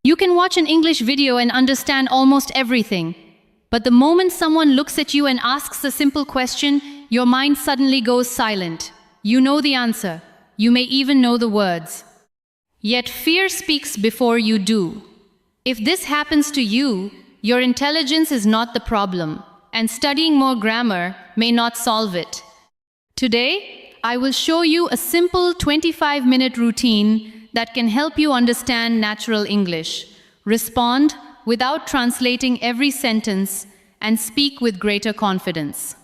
You can watch an English video and understand almost everything. But the moment someone looks at you and asks a simple question, your mind suddenly goes silent. You know the answer. You may even know the words. Yet fear speaks before you do. If this happens to you, your intelligence is not the problem, and studying more grammar may not solve it. Today, I will show you a simple 25-minute routine that can help you understand natural English, respond without translating every sentence, and speak with greater confidence.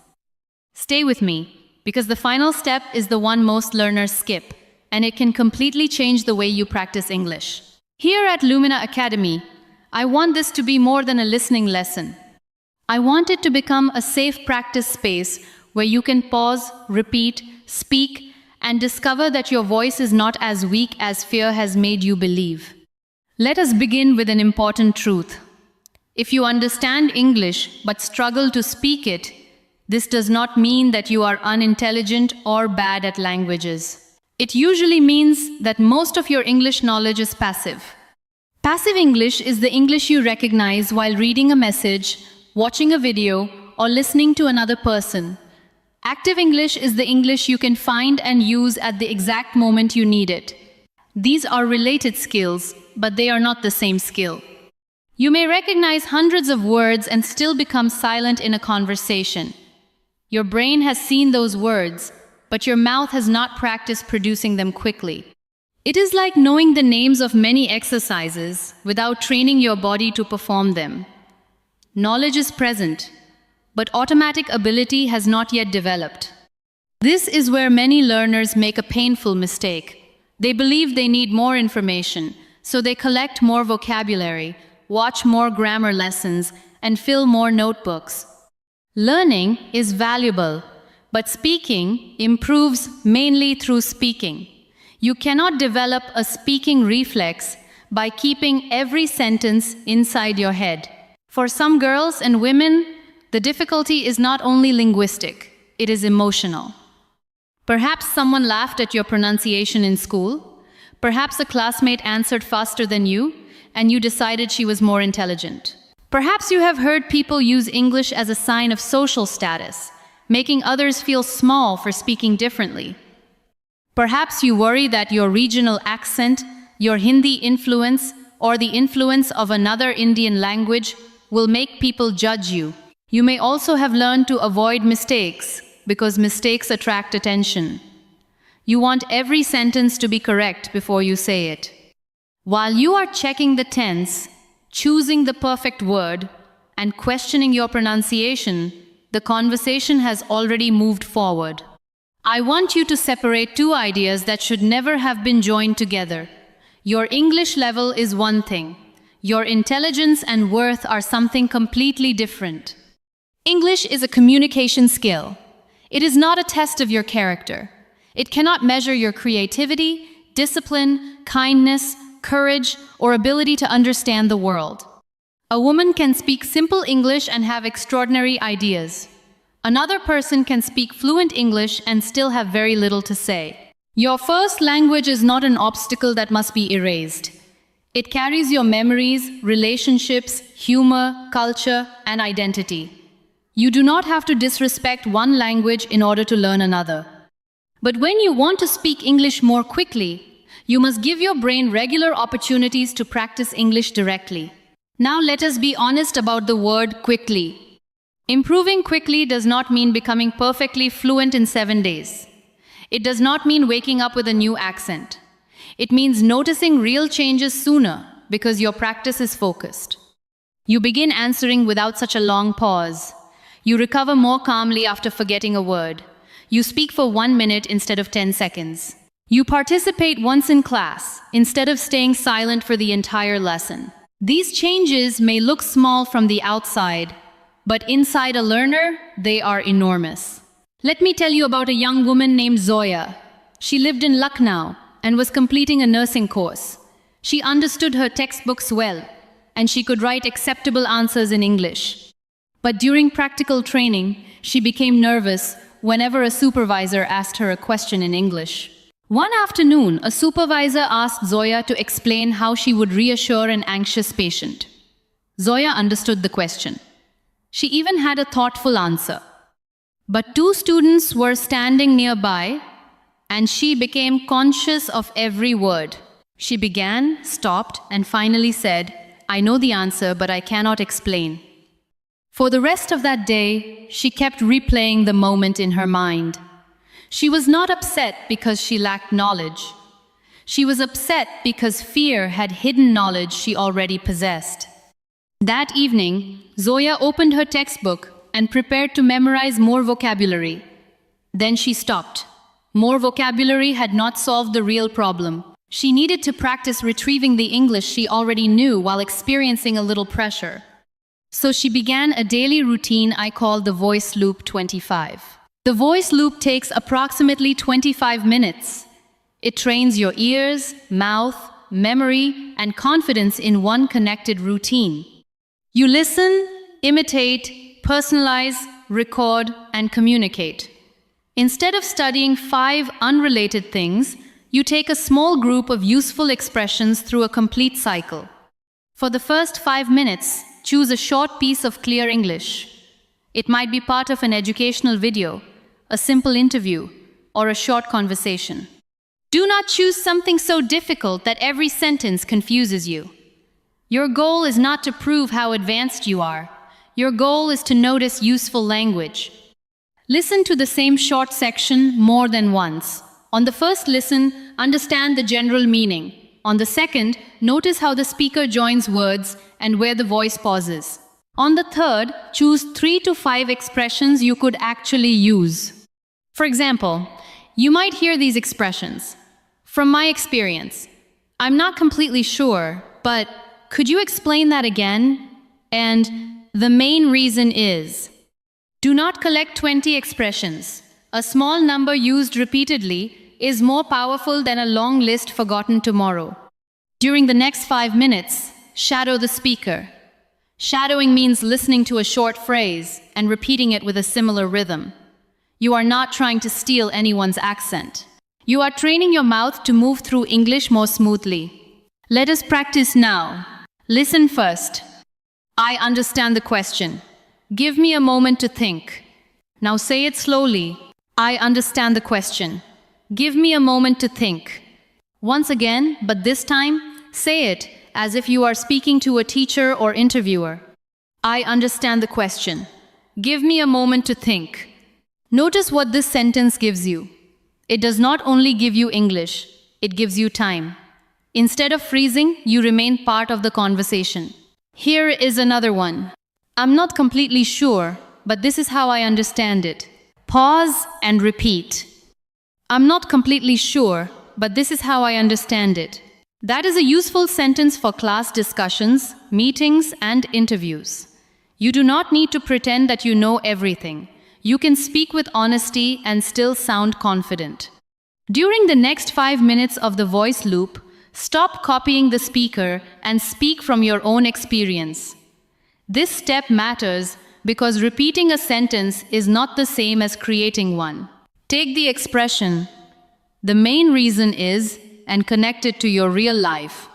Stay with me, because the final step is the one most learners skip, and it can completely change the way you practice English. Here at Lumina Academy, I want this to be more than a listening lesson. I want it to become a safe practice space where you can pause, repeat, speak, and discover that your voice is not as weak as fear has made you believe. Let us begin with an important truth. If you understand English but struggle to speak it, this does not mean that you are unintelligent or bad at languages. It usually means that most of your English knowledge is passive. Passive English is the English you recognize while reading a message, watching a video, or listening to another person. Active English is the English you can find and use at the exact moment you need it. These are related skills, but they are not the same skill. You may recognize hundreds of words and still become silent in a conversation. Your brain has seen those words, but your mouth has not practiced producing them quickly. It is like knowing the names of many exercises without training your body to perform them. Knowledge is present, but automatic ability has not yet developed. This is where many learners make a painful mistake. They believe they need more information, so they collect more vocabulary, watch more grammar lessons, and fill more notebooks. Learning is valuable, but speaking improves mainly through speaking. You cannot develop a speaking reflex by keeping every sentence inside your head. For some girls and women, the difficulty is not only linguistic, it is emotional. Perhaps someone laughed at your pronunciation in school. Perhaps a classmate answered faster than you, and you decided she was more intelligent. Perhaps you have heard people use English as a sign of social status, making others feel small for speaking differently. Perhaps you worry that your regional accent, your Hindi influence, or the influence of another Indian language will make people judge you. You may also have learned to avoid mistakes, because mistakes attract attention. You want every sentence to be correct before you say it. While you are checking the tense, choosing the perfect word, and questioning your pronunciation, the conversation has already moved forward. I want you to separate two ideas that should never have been joined together. Your English level is one thing. Your intelligence and worth are something completely different. English is a communication skill. It is not a test of your character. It cannot measure your creativity, discipline, kindness, courage, or ability to understand the world. A woman can speak simple English and have extraordinary ideas. Another person can speak fluent English and still have very little to say. Your first language is not an obstacle that must be erased. It carries your memories, relationships, humor, culture, and identity. You do not have to disrespect one language in order to learn another. But when you want to speak English more quickly, you must give your brain regular opportunities to practice English directly. Now let us be honest about the word quickly. Improving quickly does not mean becoming perfectly fluent in 7 days. It does not mean waking up with a new accent. It means noticing real changes sooner because your practice is focused. You begin answering without such a long pause. You recover more calmly after forgetting a word. You speak for 1 minute instead of 10 seconds. You participate once in class instead of staying silent for the entire lesson. These changes may look small from the outside, but inside a learner, they are enormous. Let me tell you about a young woman named Zoya. She lived in Lucknow and was completing a nursing course. She understood her textbooks well, and she could write acceptable answers in English. But during practical training, she became nervous whenever a supervisor asked her a question in English. One afternoon, a supervisor asked Zoya to explain how she would reassure an anxious patient. Zoya understood the question. She even had a thoughtful answer. But two students were standing nearby, and she became conscious of every word. She began, stopped, and finally said, "I know the answer, but I cannot explain." For the rest of that day, she kept replaying the moment in her mind. She was not upset because she lacked knowledge. She was upset because fear had hidden knowledge she already possessed. That evening, Zoya opened her textbook and prepared to memorize more vocabulary. Then she stopped. More vocabulary had not solved the real problem. She needed to practice retrieving the English she already knew while experiencing a little pressure. So she began a daily routine I call the Voice Loop 25. The Voice Loop takes approximately 25 minutes. It trains your ears, mouth, memory, and confidence in one connected routine. You listen, imitate, personalize, record, and communicate. Instead of studying 5 unrelated things, you take a small group of useful expressions through a complete cycle. For the first 5 minutes, choose a short piece of clear English. It might be part of an educational video, a simple interview, or a short conversation. Do not choose something so difficult that every sentence confuses you. Your goal is not to prove how advanced you are. Your goal is to notice useful language. Listen to the same short section more than once. On the first listen, understand the general meaning. On the second, notice how the speaker joins words and where the voice pauses. On the third, choose 3 to 5 expressions you could actually use. For example, you might hear these expressions. From my experience, I'm not completely sure, but could you explain that again? And the main reason is. Do not collect 20 expressions. A small number used repeatedly is more powerful than a long list forgotten tomorrow. During the next 5 minutes, shadow the speaker. Shadowing means listening to a short phrase and repeating it with a similar rhythm. You are not trying to steal anyone's accent. You are training your mouth to move through English more smoothly. Let us practice now. Listen first. I understand the question. Give me a moment to think. Now say it slowly. I understand the question. Give me a moment to think. Once again, but this time, say it as if you are speaking to a teacher or interviewer. I understand the question. Give me a moment to think. Notice what this sentence gives you. It does not only give you English, it gives you time. Instead of freezing, you remain part of the conversation. Here is another one. I'm not completely sure, but this is how I understand it. Pause and repeat. I'm not completely sure, but this is how I understand it. That is a useful sentence for class discussions, meetings, and interviews. You do not need to pretend that you know everything. You can speak with honesty and still sound confident. During the next 5 minutes of the voice loop, stop copying the speaker and speak from your own experience. This step matters because repeating a sentence is not the same as creating one. Take the expression, "The main reason is," and connect it to your real life.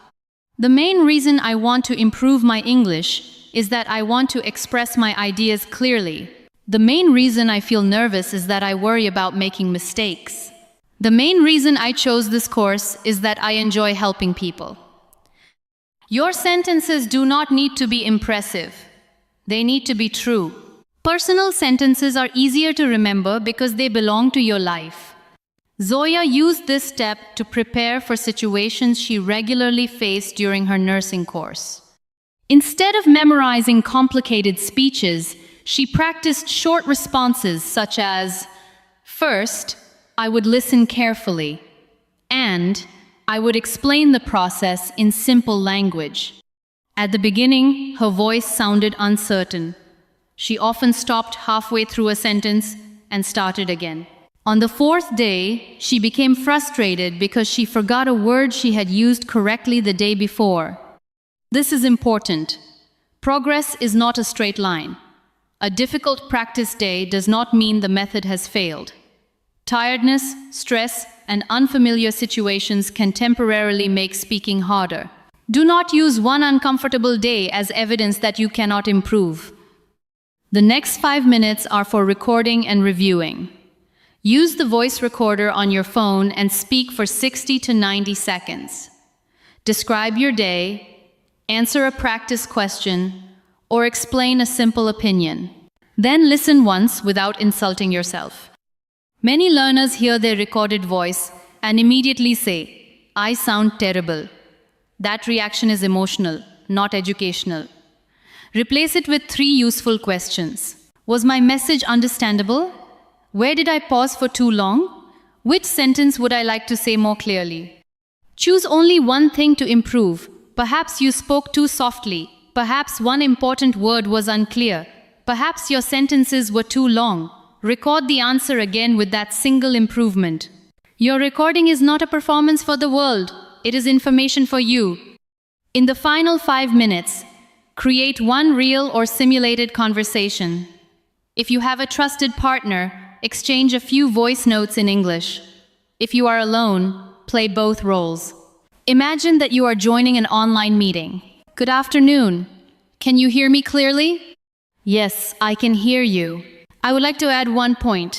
The main reason I want to improve my English is that I want to express my ideas clearly. The main reason I feel nervous is that I worry about making mistakes. The main reason I chose this course is that I enjoy helping people. Your sentences do not need to be impressive. They need to be true. Personal sentences are easier to remember because they belong to your life. Zoya used this step to prepare for situations she regularly faced during her nursing course. Instead of memorizing complicated speeches, she practiced short responses such as, "First, I would listen carefully," and "I would explain the process in simple language." At the beginning, her voice sounded uncertain. She often stopped halfway through a sentence and started again. On the 4th day, she became frustrated because she forgot a word she had used correctly the day before. This is important. Progress is not a straight line. A difficult practice day does not mean the method has failed. Tiredness, stress, and unfamiliar situations can temporarily make speaking harder. Do not use one uncomfortable day as evidence that you cannot improve. The next 5 minutes are for recording and reviewing. Use the voice recorder on your phone and speak for 60 to 90 seconds. Describe your day, answer a practice question, or explain a simple opinion. Then listen once without insulting yourself. Many learners hear their recorded voice and immediately say, "I sound terrible." That reaction is emotional, not educational. Replace it with 3 useful questions. Was my message understandable? Where did I pause for too long? Which sentence would I like to say more clearly? Choose only one thing to improve. Perhaps you spoke too softly. Perhaps one important word was unclear. Perhaps your sentences were too long. Record the answer again with that single improvement. Your recording is not a performance for the world. It is information for you. In the final 5 minutes, create one real or simulated conversation. If you have a trusted partner, exchange a few voice notes in English. If you are alone, play both roles. Imagine that you are joining an online meeting. Good afternoon. Can you hear me clearly? Yes, I can hear you. I would like to add one point.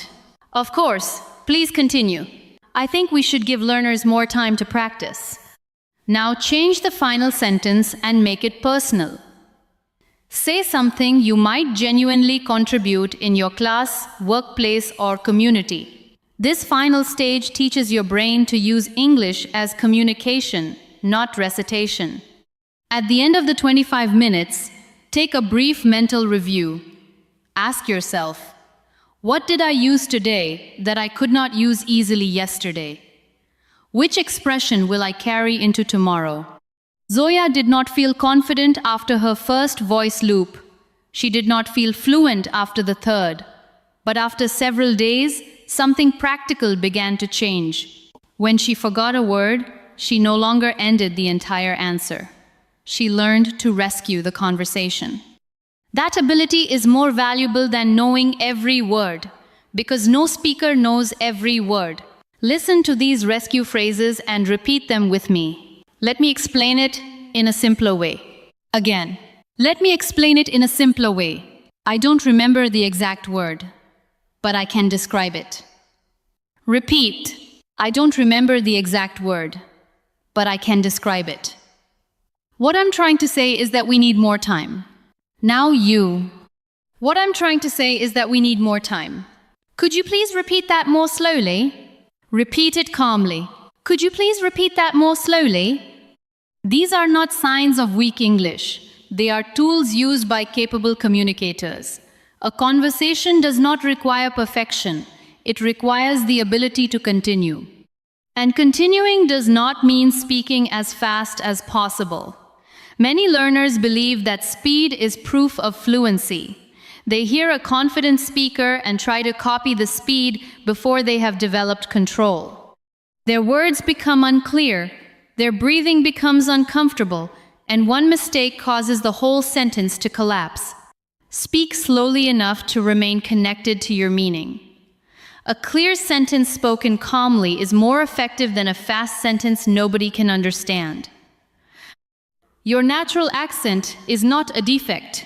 Of course, please continue. I think we should give learners more time to practice. Now change the final sentence and make it personal. Say something you might genuinely contribute in your class, workplace, or community. This final stage teaches your brain to use English as communication, not recitation. At the end of the 25 minutes, take a brief mental review. Ask yourself, what did I use today that I could not use easily yesterday? Which expression will I carry into tomorrow? Zoya did not feel confident after her first voice loop. She did not feel fluent after the third. But after several days, something practical began to change. When she forgot a word, she no longer ended the entire answer. She learned to rescue the conversation. That ability is more valuable than knowing every word, because no speaker knows every word. Listen to these rescue phrases and repeat them with me. Let me explain it in a simpler way. Again, let me explain it in a simpler way. I don't remember the exact word, but I can describe it. Repeat. I don't remember the exact word, but I can describe it. What I'm trying to say is that we need more time. Now you. What I'm trying to say is that we need more time. Could you please repeat that more slowly? Repeat it calmly. Could you please repeat that more slowly? These are not signs of weak English. They are tools used by capable communicators. A conversation does not require perfection. It requires the ability to continue. And continuing does not mean speaking as fast as possible. Many learners believe that speed is proof of fluency. They hear a confident speaker and try to copy the speed before they have developed control. Their words become unclear, their breathing becomes uncomfortable, and one mistake causes the whole sentence to collapse. Speak slowly enough to remain connected to your meaning. A clear sentence spoken calmly is more effective than a fast sentence nobody can understand. Your natural accent is not a defect.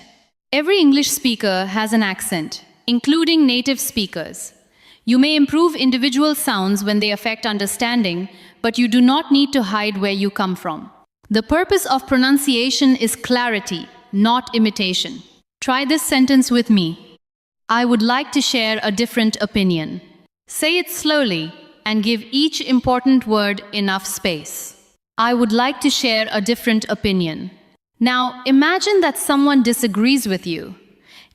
Every English speaker has an accent, including native speakers. You may improve individual sounds when they affect understanding, but you do not need to hide where you come from. The purpose of pronunciation is clarity, not imitation. Try this sentence with me. I would like to share a different opinion. Say it slowly and give each important word enough space. I would like to share a different opinion. Now, imagine that someone disagrees with you.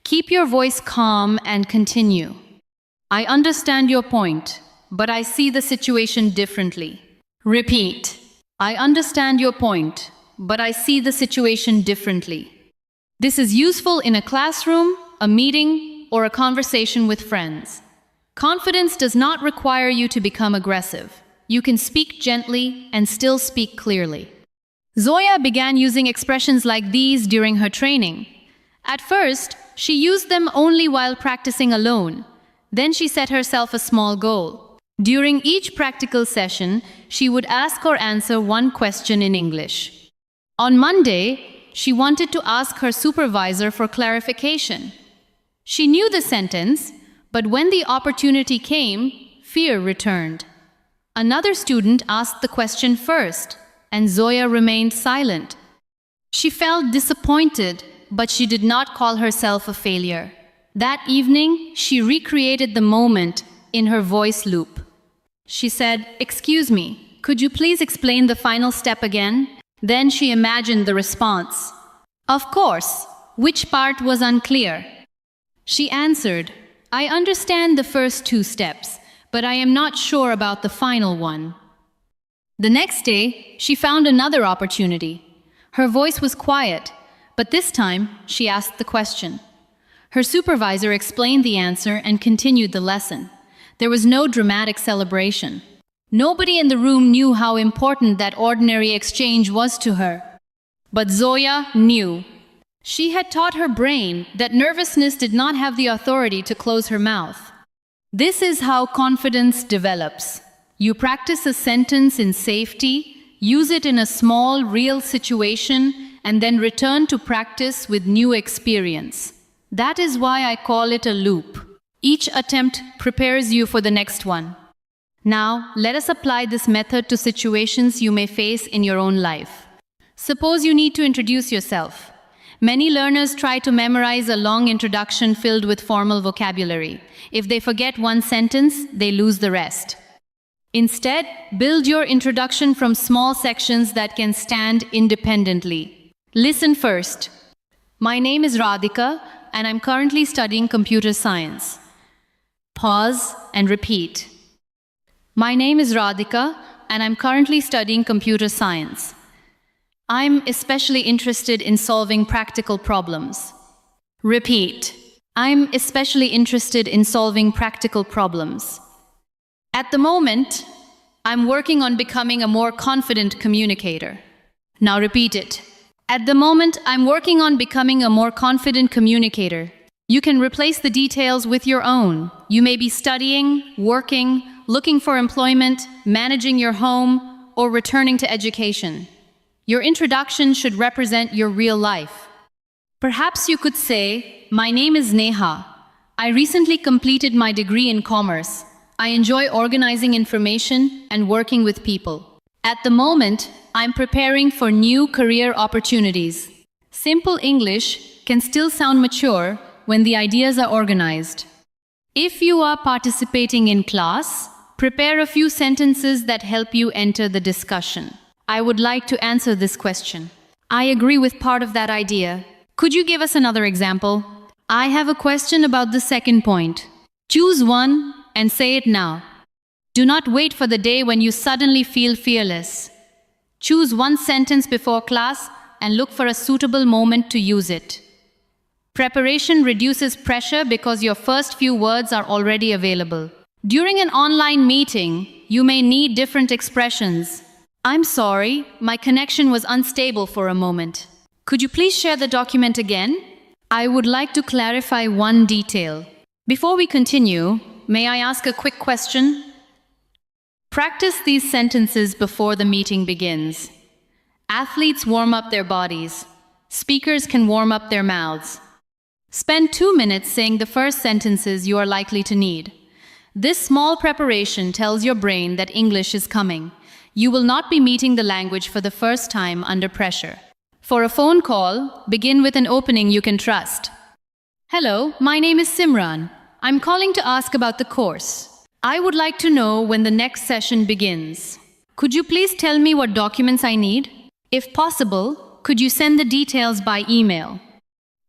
Keep your voice calm and continue. I understand your point, but I see the situation differently. Repeat. I understand your point, but I see the situation differently. This is useful in a classroom, a meeting, or a conversation with friends. Confidence does not require you to become aggressive. You can speak gently and still speak clearly. Zoya began using expressions like these during her training. At first, she used them only while practicing alone. Then she set herself a small goal. During each practical session, she would ask or answer one question in English. On Monday, she wanted to ask her supervisor for clarification. She knew the sentence, but when the opportunity came, fear returned. Another student asked the question first, and Zoya remained silent. She felt disappointed, but she did not call herself a failure. That evening, she recreated the moment in her voice loop. She said, "Excuse me, could you please explain the final step again?" Then she imagined the response. "Of course, which part was unclear?" She answered, "I understand the first two steps, but I am not sure about the final one." The next day, she found another opportunity. Her voice was quiet, but this time she asked the question. Her supervisor explained the answer and continued the lesson. There was no dramatic celebration. Nobody in the room knew how important that ordinary exchange was to her. But Zoya knew. She had taught her brain that nervousness did not have the authority to close her mouth. This is how confidence develops. You practice a sentence in safety, use it in a small, real situation, and then return to practice with new experience. That is why I call it a loop. Each attempt prepares you for the next one. Now, let us apply this method to situations you may face in your own life. Suppose you need to introduce yourself. Many learners try to memorize a long introduction filled with formal vocabulary. If they forget one sentence, they lose the rest. Instead, build your introduction from small sections that can stand independently. Listen first. My name is Radhika, and I'm currently studying computer science. Pause and repeat. My name is Radhika, and I'm currently studying computer science. I'm especially interested in solving practical problems. Repeat. I'm especially interested in solving practical problems. At the moment, I'm working on becoming a more confident communicator. Now repeat it. At the moment, I'm working on becoming a more confident communicator. You can replace the details with your own. You may be studying, working, looking for employment, managing your home, or returning to education. Your introduction should represent your real life. Perhaps you could say, "My name is Neha. I recently completed my degree in commerce. I enjoy organizing information and working with people. At the moment, I'm preparing for new career opportunities." Simple English can still sound mature when the ideas are organized. If you are participating in class, prepare a few sentences that help you enter the discussion. I would like to answer this question. I agree with part of that idea. Could you give us another example? I have a question about the second point. Choose one and say it now. Do not wait for the day when you suddenly feel fearless. Choose one sentence before class and look for a suitable moment to use it. Preparation reduces pressure because your first few words are already available. During an online meeting, you may need different expressions. I'm sorry, my connection was unstable for a moment. Could you please share the document again? I would like to clarify one detail. Before we continue, may I ask a quick question? Practice these sentences before the meeting begins. Athletes warm up their bodies. Speakers can warm up their mouths. Spend 2 minutes saying the first sentences you are likely to need. This small preparation tells your brain that English is coming. You will not be meeting the language for the first time under pressure. For a phone call, begin with an opening you can trust. Hello, my name is Simran. I'm calling to ask about the course. I would like to know when the next session begins. Could you please tell me what documents I need? If possible, could you send the details by email?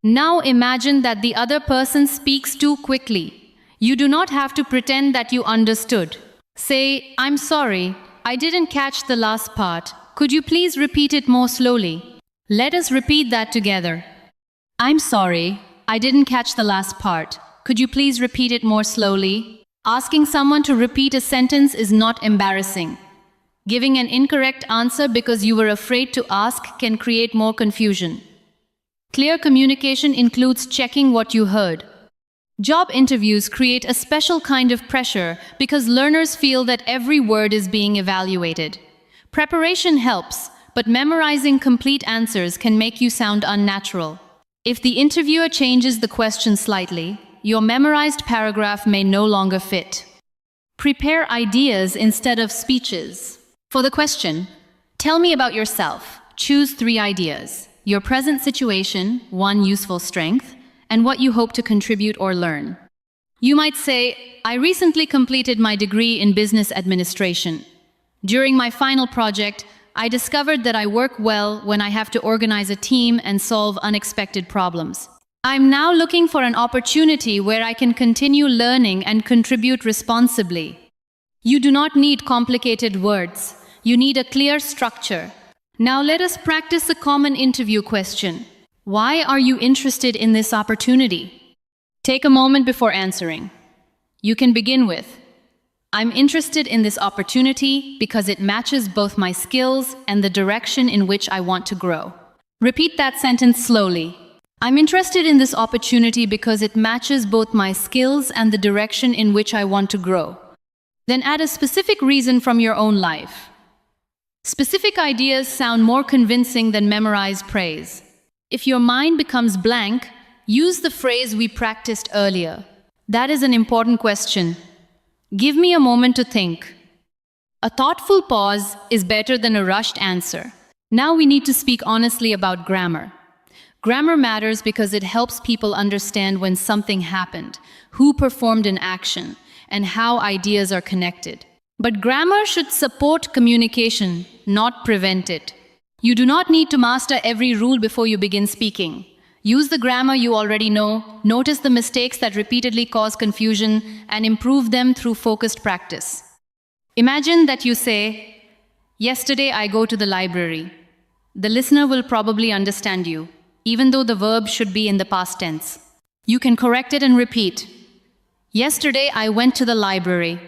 Now imagine that the other person speaks too quickly. You do not have to pretend that you understood. Say, "I'm sorry, I didn't catch the last part. Could you please repeat it more slowly?" Let us repeat that together. I'm sorry, I didn't catch the last part. Could you please repeat it more slowly? Asking someone to repeat a sentence is not embarrassing. Giving an incorrect answer because you were afraid to ask can create more confusion. Clear communication includes checking what you heard. Job interviews create a special kind of pressure because learners feel that every word is being evaluated. Preparation helps, but memorizing complete answers can make you sound unnatural. If the interviewer changes the question slightly, your memorized paragraph may no longer fit. Prepare ideas instead of speeches. For the question, tell me about yourself. Choose 3 ideas: your present situation, 1 useful strength, and what you hope to contribute or learn. You might say, I recently completed my degree in business administration. During my final project, I discovered that I work well when I have to organize a team and solve unexpected problems. I'm now looking for an opportunity where I can continue learning and contribute responsibly. You do not need complicated words. You need a clear structure. Now let us practice a common interview question. Why are you interested in this opportunity? Take a moment before answering. You can begin with, I'm interested in this opportunity because it matches both my skills and the direction in which I want to grow. Repeat that sentence slowly. I'm interested in this opportunity because it matches both my skills and the direction in which I want to grow. Then add a specific reason from your own life. Specific ideas sound more convincing than memorized praise. If your mind becomes blank, use the phrase we practiced earlier. That is an important question. Give me a moment to think. A thoughtful pause is better than a rushed answer. Now we need to speak honestly about grammar. Grammar matters because it helps people understand when something happened, who performed an action, and how ideas are connected. But grammar should support communication, not prevent it. You do not need to master every rule before you begin speaking. Use the grammar you already know, notice the mistakes that repeatedly cause confusion, and improve them through focused practice. Imagine that you say, yesterday I go to the library. The listener will probably understand you, even though the verb should be in the past tense. You can correct it and repeat. Yesterday I went to the library.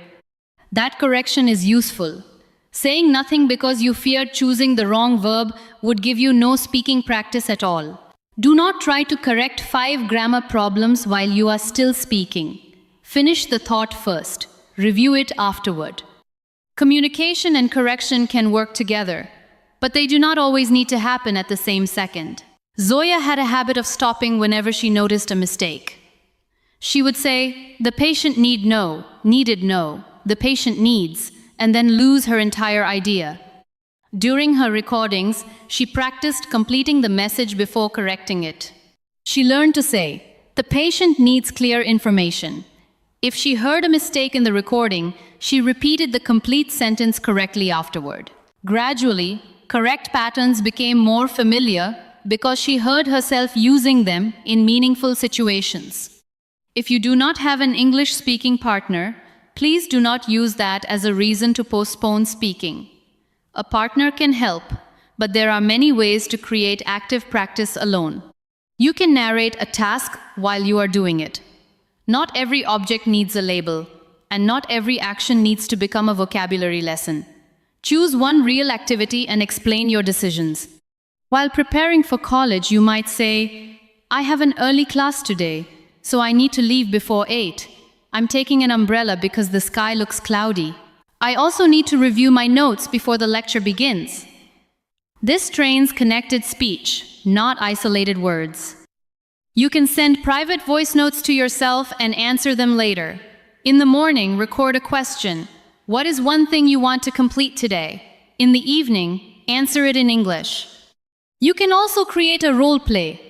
That correction is useful. Saying nothing because you feared choosing the wrong verb would give you no speaking practice at all. Do not try to correct 5 grammar problems while you are still speaking. Finish the thought first. Review it afterward. Communication and correction can work together, but they do not always need to happen at the same second. Zoya had a habit of stopping whenever she noticed a mistake. She would say, the patient needed no, the patient needs, and then lose her entire idea. During her recordings, she practiced completing the message before correcting it. She learned to say, the patient needs clear information. If she heard a mistake in the recording, she repeated the complete sentence correctly afterward. Gradually, correct patterns became more familiar because she heard herself using them in meaningful situations. If you do not have an English-speaking partner, please do not use that as a reason to postpone speaking. A partner can help, but there are many ways to create active practice alone. You can narrate a task while you are doing it. Not every object needs a label, and not every action needs to become a vocabulary lesson. Choose one real activity and explain your decisions. While preparing for college, you might say, I have an early class today, so I need to leave before 8. I'm taking an umbrella because the sky looks cloudy. I also need to review my notes before the lecture begins. This trains connected speech, not isolated words. You can send private voice notes to yourself and answer them later. In the morning, record a question. What is one thing you want to complete today? In the evening, answer it in English. You can also create a role play.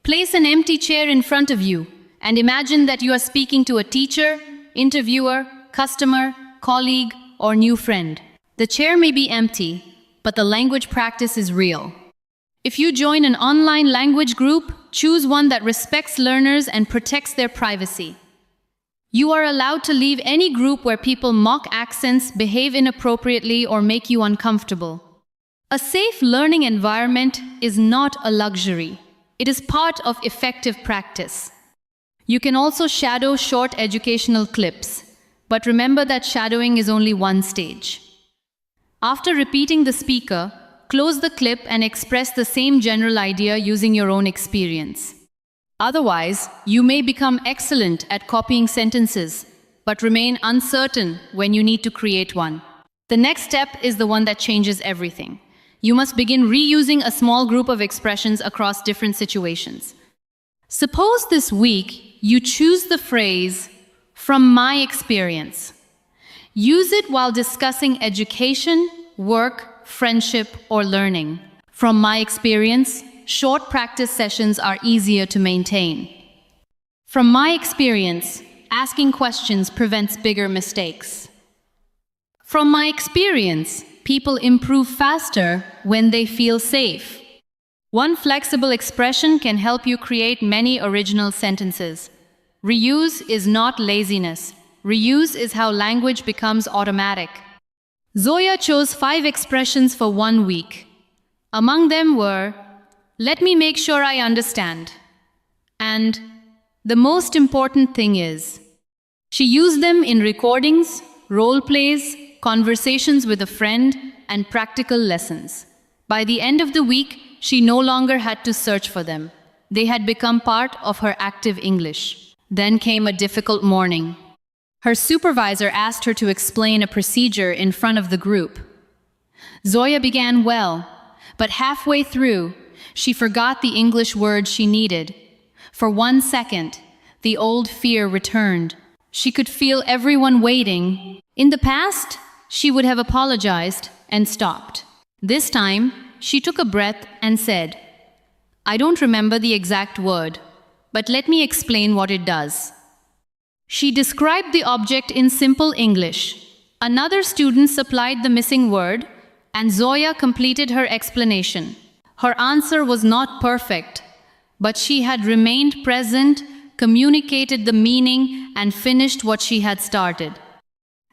Place an empty chair in front of you and imagine that you are speaking to a teacher, interviewer, customer, colleague, or new friend. The chair may be empty, but the language practice is real. If you join an online language group, choose one that respects learners and protects their privacy. You are allowed to leave any group where people mock accents, behave inappropriately, or make you uncomfortable. A safe learning environment is not a luxury. It is part of effective practice. You can also shadow short educational clips, but remember that shadowing is only one stage. After repeating the speaker, close the clip and express the same general idea using your own experience. Otherwise, you may become excellent at copying sentences, but remain uncertain when you need to create one. The next step is the one that changes everything. You must begin reusing a small group of expressions across different situations. Suppose this week you choose the phrase, "from my experience." Use it while discussing education, work, friendship, or learning. From my experience, short practice sessions are easier to maintain. From my experience, asking questions prevents bigger mistakes. From my experience, people improve faster when they feel safe. One flexible expression can help you create many original sentences. Reuse is not laziness. Reuse is how language becomes automatic. Zoya chose 5 expressions for 1 week. Among them were, "Let me make sure I understand," and "the most important thing is." She used them in recordings, role plays, conversations with a friend, and practical lessons. By the end of the week, she no longer had to search for them. They had become part of her active English. Then came a difficult morning. Her supervisor asked her to explain a procedure in front of the group. Zoya began well, but halfway through, she forgot the English word she needed. For 1 second, the old fear returned. She could feel everyone waiting. In the past, she would have apologized and stopped. This time, she took a breath and said, "I don't remember the exact word, but let me explain what it does." She described the object in simple English. Another student supplied the missing word, and Zoya completed her explanation. Her answer was not perfect, but she had remained present, communicated the meaning, and finished what she had started.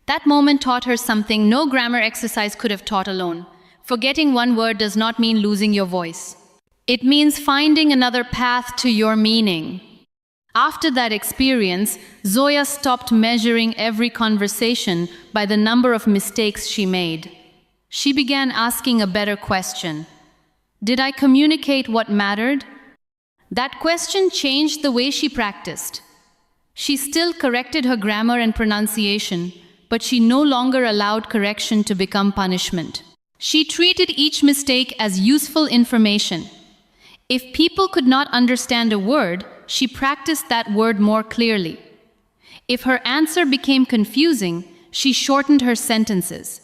That moment taught her something no grammar exercise could have taught alone. Forgetting one word does not mean losing your voice. It means finding another path to your meaning. After that experience, Zoya stopped measuring every conversation by the number of mistakes she made. She began asking a better question. Did I communicate what mattered? That question changed the way she practiced. She still corrected her grammar and pronunciation, but she no longer allowed correction to become punishment. She treated each mistake as useful information. If people could not understand a word, she practiced that word more clearly. If her answer became confusing, she shortened her sentences.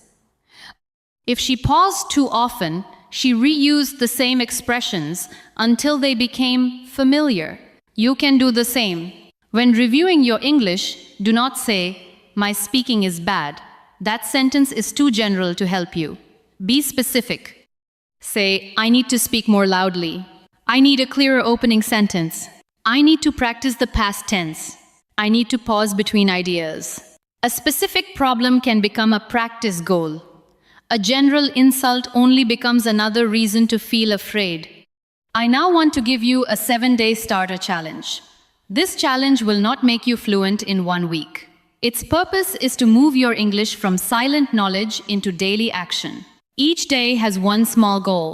If she paused too often, she reused the same expressions until they became familiar. You can do the same. When reviewing your English, do not say, "My speaking is bad." That sentence is too general to help you. Be specific. Say, "I need to speak more loudly." "I need a clearer opening sentence." "I need to practice the past tense." "I need to pause between ideas." A specific problem can become a practice goal. A general insult only becomes another reason to feel afraid. I now want to give you a 7-day starter challenge. This challenge will not make you fluent in 1 week. Its purpose is to move your English from silent knowledge into daily action. Each day has one small goal,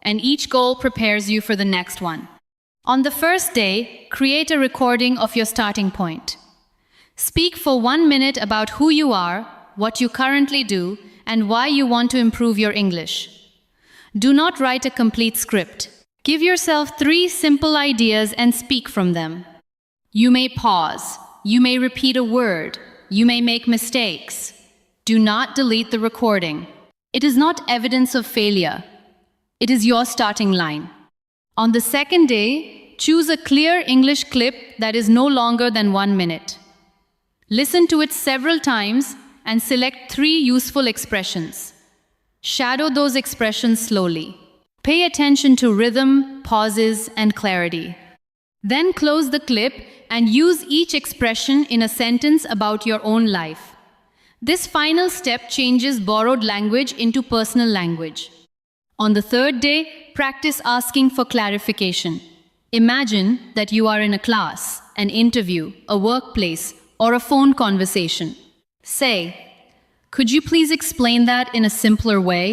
and each goal prepares you for the next one. On the first day, create a recording of your starting point. Speak for 1 minute about who you are, what you currently do, and why you want to improve your English. Do not write a complete script. Give yourself 3 simple ideas and speak from them. You may pause. You may repeat a word. You may make mistakes. Do not delete the recording. It is not evidence of failure. It is your starting line. On the second day, choose a clear English clip that is no longer than 1 minute. Listen to it several times and select 3 useful expressions. Shadow those expressions slowly. Pay attention to rhythm, pauses, and clarity. Then close the clip and use each expression in a sentence about your own life. This final step changes borrowed language into personal language. On the third day, practice asking for clarification. Imagine that you are in a class, an interview, a workplace, or a phone conversation. Say, "Could you please explain that in a simpler way?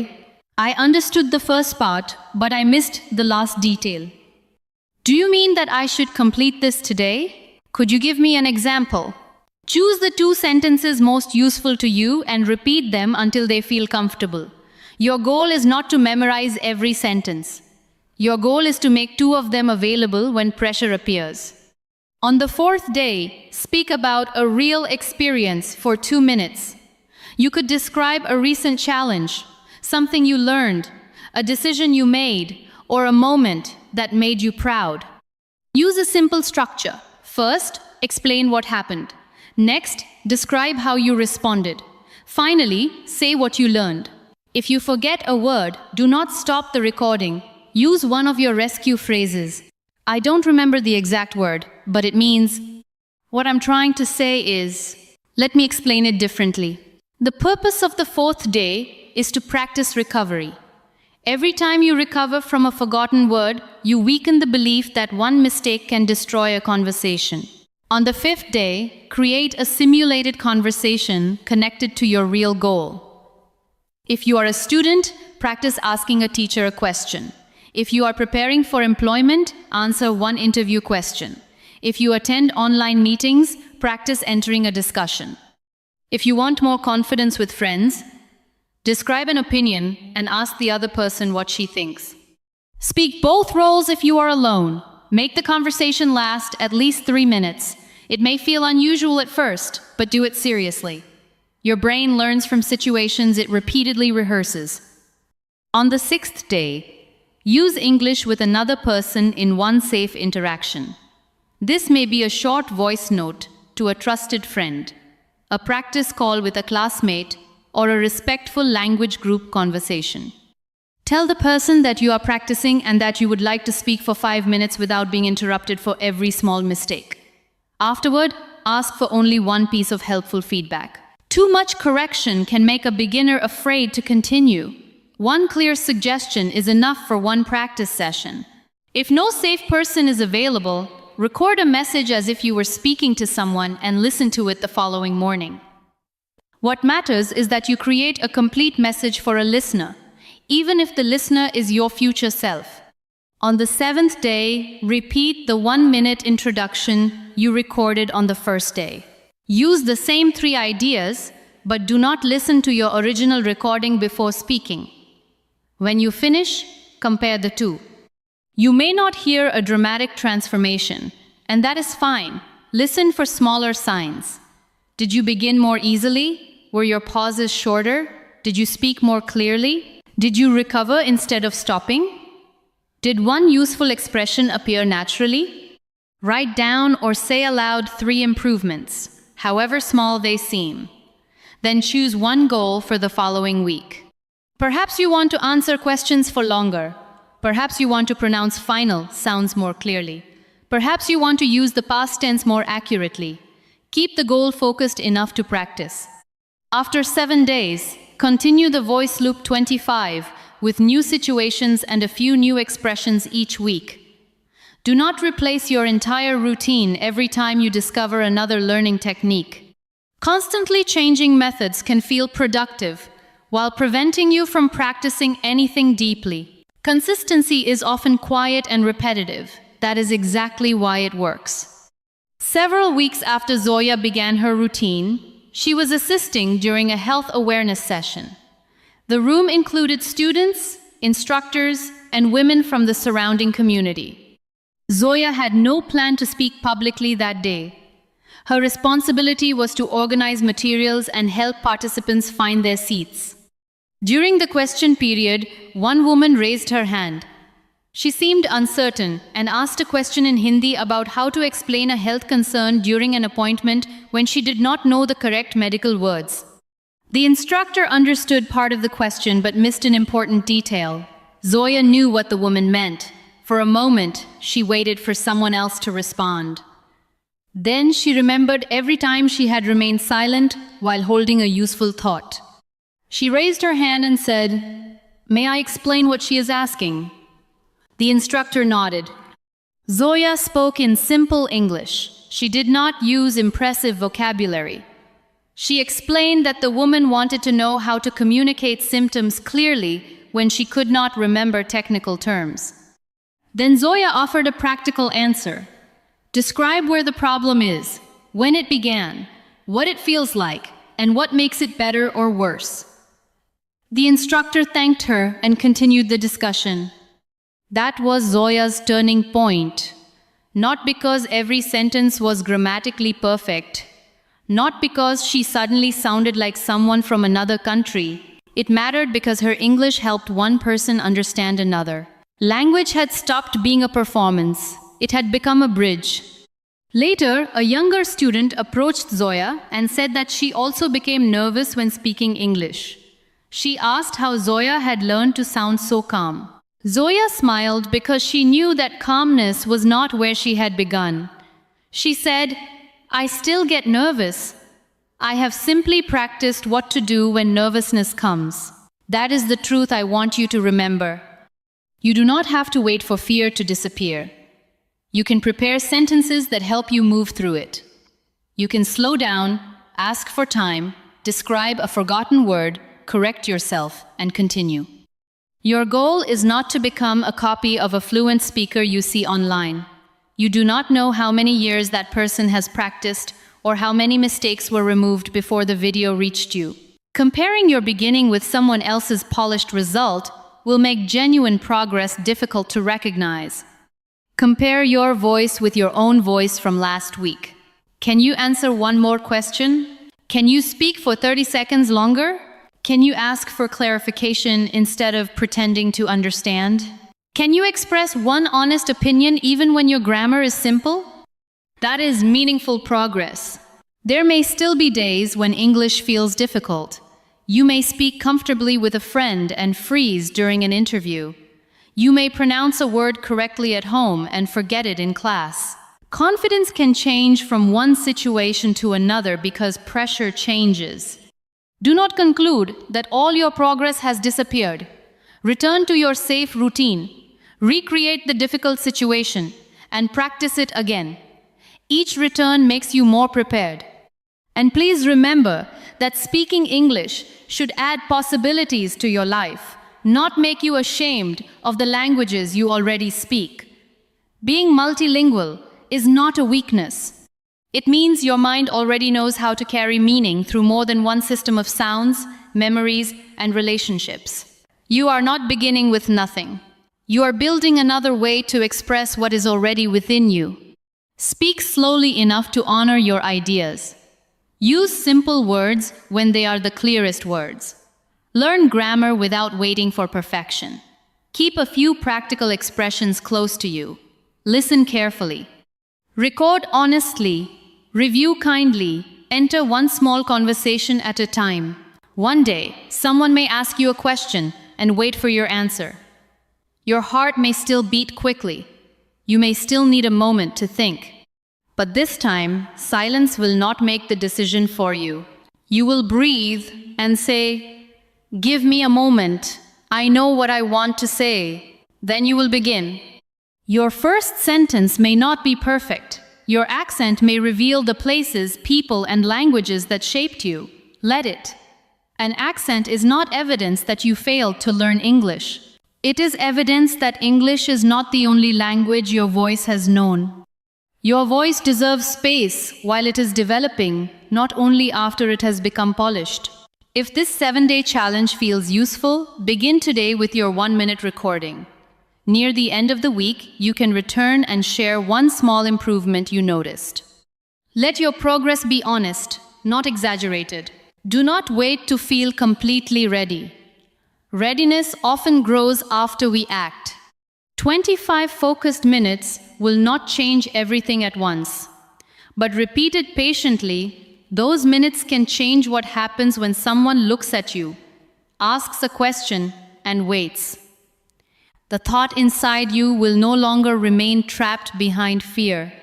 I understood the first part, but I missed the last detail." Do you mean that I should complete this today? Could you give me an example? Choose the 2 sentences most useful to you and repeat them until they feel comfortable. Your goal is not to memorize every sentence. Your goal is to make 2 of them available when pressure appears. On the 4th day, speak about a real experience for 2 minutes. You could describe a recent challenge, something you learned, a decision you made, or a moment that made you proud. Use a simple structure. First, explain what happened. Next, describe how you responded. Finally, say what you learned. If you forget a word, do not stop the recording. Use one of your rescue phrases. I don't remember the exact word, but it means, what I'm trying to say is, let me explain it differently. The purpose of the 4th day is to practice recovery. Every time you recover from a forgotten word, you weaken the belief that one mistake can destroy a conversation. On the 5th day, create a simulated conversation connected to your real goal. If you are a student, practice asking a teacher a question. If you are preparing for employment, answer one interview question. If you attend online meetings, practice entering a discussion. If you want more confidence with friends, describe an opinion and ask the other person what she thinks. Speak both roles if you are alone. Make the conversation last at least 3 minutes. It may feel unusual at first, but do it seriously. Your brain learns from situations it repeatedly rehearses. On the 6th day, use English with another person in one safe interaction. This may be a short voice note to a trusted friend, a practice call with a classmate, or a respectful language group conversation. Tell the person that you are practicing and that you would like to speak for 5 minutes without being interrupted for every small mistake. Afterward, ask for only one piece of helpful feedback. Too much correction can make a beginner afraid to continue. One clear suggestion is enough for one practice session. If no safe person is available, record a message as if you were speaking to someone and listen to it the following morning. What matters is that you create a complete message for a listener, even if the listener is your future self. On the 7th day, repeat the 1-minute introduction you recorded on the 1st day. Use the same 3 ideas, but do not listen to your original recording before speaking. When you finish, compare the 2. You may not hear a dramatic transformation, and that is fine. Listen for smaller signs. Did you begin more easily? Were your pauses shorter? Did you speak more clearly? Did you recover instead of stopping? Did one useful expression appear naturally? Write down or say aloud 3 improvements, however small they seem. Then choose one goal for the following week. Perhaps you want to answer questions for longer. Perhaps you want to pronounce final sounds more clearly. Perhaps you want to use the past tense more accurately. Keep the goal focused enough to practice. After 7 days, continue the voice loop 25 with new situations and a few new expressions each week. Do not replace your entire routine every time you discover another learning technique. Constantly changing methods can feel productive, while preventing you from practicing anything deeply. Consistency is often quiet and repetitive. That is exactly why it works. Several weeks after Zoya began her routine, she was assisting during a health awareness session. The room included students, instructors, and women from the surrounding community. Zoya had no plan to speak publicly that day. Her responsibility was to organize materials and help participants find their seats. During the question period, one woman raised her hand. She seemed uncertain and asked a question in Hindi about how to explain a health concern during an appointment when she did not know the correct medical words. The instructor understood part of the question but missed an important detail. Zoya knew what the woman meant. For a moment, she waited for someone else to respond. Then she remembered every time she had remained silent while holding a useful thought. She raised her hand and said, "May I explain what she is asking?" The instructor nodded. Zoya spoke in simple English. She did not use impressive vocabulary. She explained that the woman wanted to know how to communicate symptoms clearly when she could not remember technical terms. Then Zoya offered a practical answer. Describe where the problem is, when it began, what it feels like, and what makes it better or worse. The instructor thanked her and continued the discussion. That was Zoya's turning point. Not because every sentence was grammatically perfect, not because she suddenly sounded like someone from another country. It mattered because her English helped one person understand another. Language had stopped being a performance. It had become a bridge. Later, a younger student approached Zoya and said that she also became nervous when speaking English. She asked how Zoya had learned to sound so calm. Zoya smiled because she knew that calmness was not where she had begun. She said, "I still get nervous. I have simply practiced what to do when nervousness comes. That is the truth I want you to remember. You do not have to wait for fear to disappear. You can prepare sentences that help you move through it. You can slow down, ask for time, describe a forgotten word, correct yourself, and continue. Your goal is not to become a copy of a fluent speaker you see online. You do not know how many years that person has practiced or how many mistakes were removed before the video reached you. Comparing your beginning with someone else's polished result will make genuine progress difficult to recognize. Compare your voice with your own voice from last week. Can you answer one more question? Can you speak for 30 seconds longer? Can you ask for clarification instead of pretending to understand? Can you express one honest opinion even when your grammar is simple? That is meaningful progress. There may still be days when English feels difficult. You may speak comfortably with a friend and freeze during an interview. You may pronounce a word correctly at home and forget it in class. Confidence can change from one situation to another because pressure changes. Do not conclude that all your progress has disappeared. Return to your safe routine. Recreate the difficult situation and practice it again. Each return makes you more prepared. And please remember that speaking English should add possibilities to your life, not make you ashamed of the languages you already speak. Being multilingual is not a weakness. It means your mind already knows how to carry meaning through more than one system of sounds, memories, and relationships. You are not beginning with nothing. You are building another way to express what is already within you. Speak slowly enough to honor your ideas. Use simple words when they are the clearest words. Learn grammar without waiting for perfection. Keep a few practical expressions close to you. Listen carefully. Record honestly. Review kindly. Enter one small conversation at a time. One day, someone may ask you a question and wait for your answer. Your heart may still beat quickly. You may still need a moment to think. But this time, silence will not make the decision for you. You will breathe and say, "Give me a moment. I know what I want to say." Then you will begin. Your first sentence may not be perfect. Your accent may reveal the places, people, and languages that shaped you. Let it. An accent is not evidence that you failed to learn English. It is evidence that English is not the only language your voice has known. Your voice deserves space while it is developing, not only after it has become polished. If this 7-day challenge feels useful, begin today with your 1-minute recording. Near the end of the week, you can return and share one small improvement you noticed. Let your progress be honest, not exaggerated. Do not wait to feel completely ready. Readiness often grows after we act. 25 focused minutes will not change everything at once. But repeated patiently, those minutes can change what happens when someone looks at you, asks a question, and waits. The thought inside you will no longer remain trapped behind fear.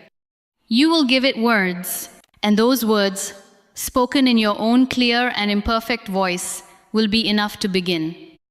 You will give it words, and those words, spoken in your own clear and imperfect voice, will be enough to begin.